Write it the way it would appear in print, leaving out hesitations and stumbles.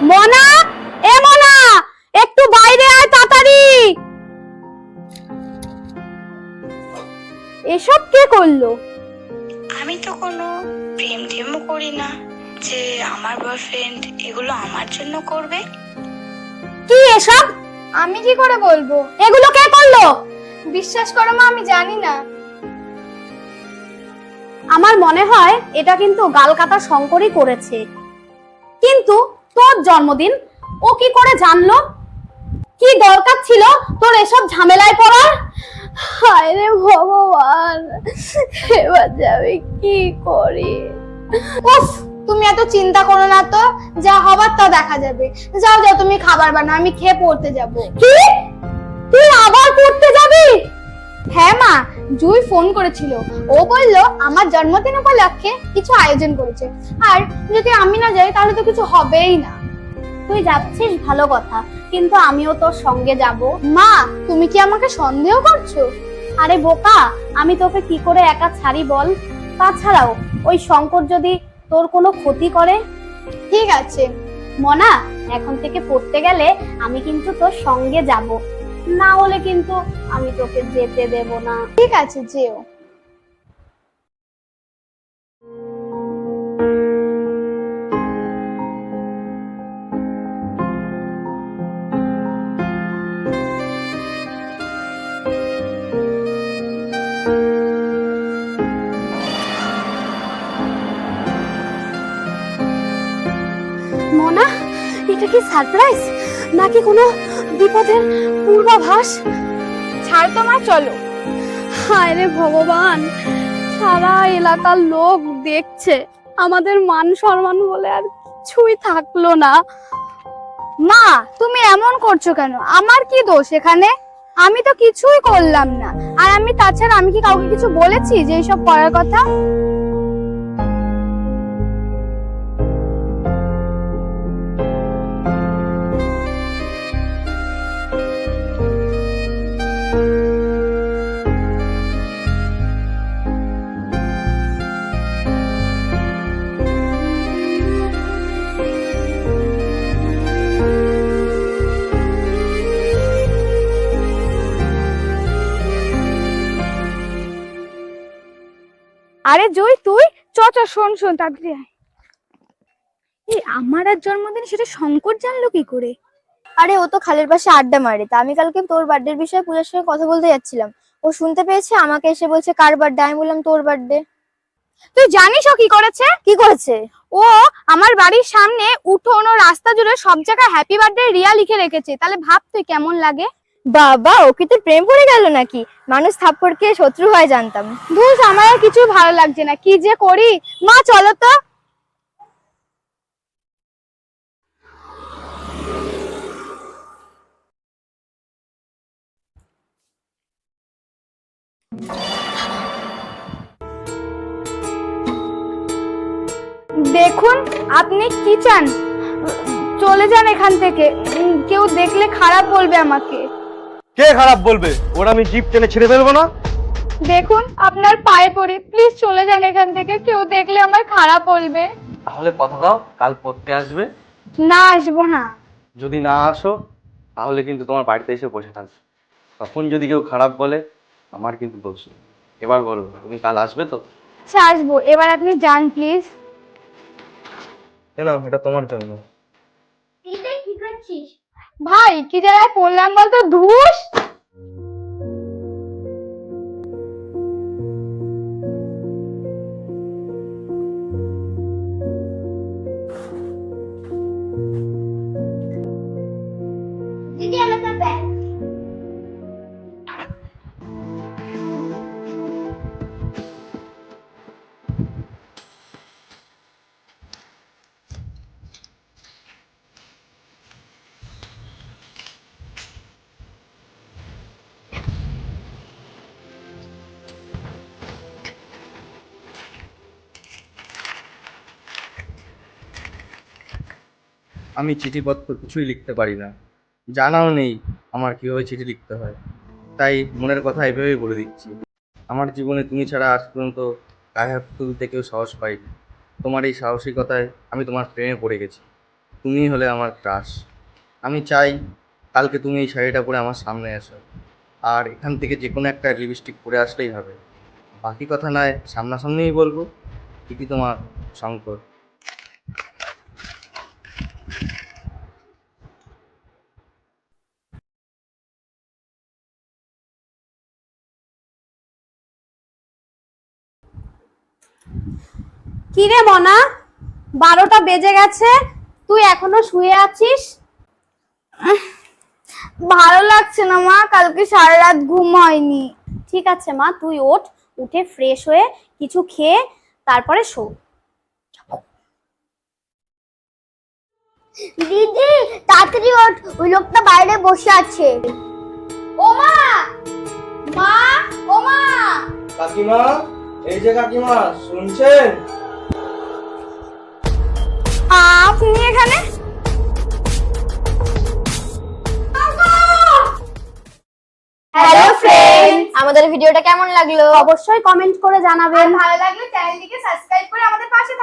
মনা, এ মনা, একটু বাইরে আয় তাড়াতাড়ি। এসব কে করলো? আমি তো কোনো প্রেম টেমও করি না যে আমার বয়ফ্রেন্ড এগুলো আমার জন্য করবে। কি এসব? আমি কি করে বলবো? এগুলো কে করলো? বিশ্বাস করো মা, আমি জানি না। আমার মনে হয় এটা কিন্তু গালকাটা শঙ্করই করেছে। কিন্তু তোর জন্মদিন ও কি করে জানলো? কি দরকার ছিল তোর এসব ঝামেলায় পড়ার? হায় রে ভগবান, এবার যাবে কি করি? উফ, তুমি এত চিন্তা করো না তো, যা হবার তা দেখা যাবে। যাও যাও, তুমি খাবার বানাও, আমি খেয়ে পড়তে যাব। কি? তুই আবার পড়তে যাবি? হ্যাঁ মা, জুই ফোন করেছিল। ও বলল আমার জন্মদিন উপলক্ষে কিছু আয়োজন করেছে, আর যদি আমি না যাই তাহলে তো কিছু হবেই না। তুই যাচ্ছিস ভালো কথা, কিন্তু আমিও তোর সঙ্গে যাব। মা, তুমি কি আমাকে সন্দেহ করছো? আরে বোকা, আমি তোকে কি করে একা ছাড়ি বল? তাছাড়াও ওই শঙ্কর যদি তোর কোনো ক্ষতি করে? ঠিক আছে মনা, এখন থেকে পড়তে গেলে আমি কিন্তু তোর সঙ্গে যাব, না হলে কিন্তু আমি তোকে যেতে দেব না। ঠিক আছে, যেও। মনা, এটা কি সারপ্রাইজ নাকি কোনো বিপদের পূর্বাভাস? ছাড় তো মা, চলো। হায় রে ভগবান, সারা এলাকার লোক দেখছে, আমাদের মান সম্মান বলে আর কিছুই থাকলো না। মা, তুমি এমন করছো কেন? আমার কি দোষ এখানে? আমি তো কিছুই করলাম না। আর আমি তাছাড়া আমি কি কাউকে কিছু বলেছি যে এইসব করার কথা? আরে জয়, তুই চ চ, শোন শোন, তাড়াতাড়ি আয়। এই আমার আর জন্মদিন, সেটা শঙ্কর জানলো কি করে? আরে ও তো খালের পাশে আড্ডা মারে, তা আমি কালকে তোর বার্থডের বিষয়ে পূজার সঙ্গে কথা বলতে যাচ্ছিলাম। ও শুনতে পেয়েছে, আমাকে এসে বলছে কার বার্থডে। আমি বললাম তোর বার্থডে। তুই জানিস ও কি করেছে? কি করেছে? ও আমার বাড়ির সামনে উঠোন ও রাস্তা জুড়ে সব জায়গায় হ্যাপি বার্থডে রিয়া লিখে রেখেছে। তাহলে ভাব তুই কেমন লাগে। বাবা, ও কি তোর প্রেম পড়ে গেল নাকি? মানুষ থাপ্পড় খেয়ে শত্রু হয় জানতাম। ধুস, আমার আর কিছু ভালো লাগছে না, কি যে করি। মা চলো তো। দেখুন, আপনি কি চান? চলে যান এখান থেকে, কেউ দেখলে খারাপ বলবে আমাকে। কে খারাপ বলবে? ওরা আমি জিপ টেনে ছেড়ে ফেলবো না? দেখুন, আপনার পায়ে পড়ি, প্লিজ চলে যান এখান থেকে, কেউ দেখলে আমার খারাপ বলবে। তাহলে কথা দাও কাল পড়তে আসবে। না, আসবো না। যদি না আসো তাহলে কিন্তু তোমার বাড়িতে এসে বসে থাকবে। তখন যদি কেউ খারাপ বলে আমার কিন্তু দোষ নেই। এবার বলো, তুমি কাল আসবে তো? আচ্ছা, আসবো। এবার আপনি যান প্লিজ। কেন, এটা তোমার জন্য। ভাই, কি জায়গায় পড়লাম বলতো? ধুস। দিদি, আমাকে ব্যাগ। আমি চিঠিপত্র কিছুই লিখতে পারি না, জানাও নেই আমার কিভাবে চিঠি লিখতে হয়। তাই মনের কথা এভাবেই বলে দিচ্ছি। আমার জীবনে তুমি ছাড়া আজ পর্যন্ত গায়ে হাত তুলতে কেউ সাহস পাইনি। তোমার এই সাহসিকতায় আমি তোমার প্রেমে পড়ে গেছি। তুমি হলে আমার ক্রাশ। আমি চাই কালকে তুমি এই শাড়িটা পরে আমার সামনে এসো, আর এখান থেকে যে কোনো একটা লিপস্টিক পরে আসলেই হবে। বাকি কথা নয় সামনাসামনিই বলবো। ঠিকই তোমার শঙ্কর। কি রে মনা, 12টা বেজে গেছে, তুই এখনো শুয়ে আছিস? ভালো লাগছে না মা, কালকে সারা রাত ঘুম হয়নি। ঠিক আছে মা, তুই ওঠ, উঠে ফ্রেশ হয়ে কিছু খেয়ে তারপরে শো। দিদি তাড়াতাড়ি ওঠ, ওই লোকটা বাইরে বসে আছে। ও মা, মা, ও মা। কাকিমা, এই যে কাকিমা, শুনছেন? আপনি এখানে? হ্যালো ফ্রেন্ডস, আমাদের ভিডিওটা কেমন লাগলো অবশ্যই কমেন্ট করে জানাবেন। ভালো লাগলে চ্যানেলটিকে সাবস্ক্রাইব করে আমাদের পাশে